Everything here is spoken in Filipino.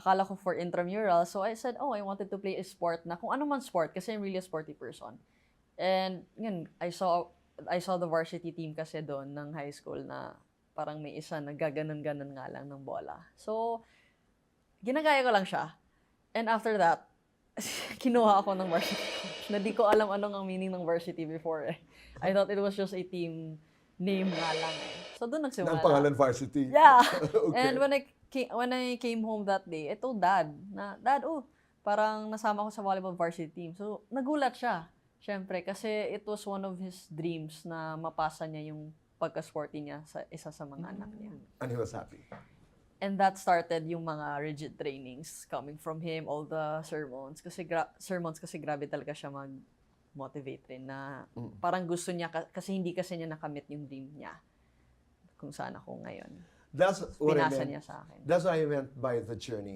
akala ko for intramural. So I said, I wanted to play a sport na kung ano man sport kasi I'm really a sporty person. And yun, I saw the varsity team kasi doon ng high school na parang may isa nagaganon-ganon nga lang ng bola. So, ginagaya ko lang siya. And after that, kinuha ako ng varsity coach na di ko alam anong ang meaning ng varsity before eh. I thought it was just a team name nga lang eh. So doon nagsimula. Ng pangalan varsity. Yeah. Okay. And when I came home that day, I told Dad na, Dad, parang nasama ko sa volleyball varsity team. So nagulat siya. Siyempre, kasi it was one of his dreams na mapasa niya yung pagka-sporty niya sa isa sa mga anak niya. And he was happy. And that started yung mga rigid trainings coming from him, all the sermons. Kasi grabe talaga siya mag-motivate rin na parang gusto niya, kasi hindi kasi niya nakamit yung dream niya kung saan ako ngayon. That's what I Pinasa meant. niya sa akin. That's what I meant by the journey.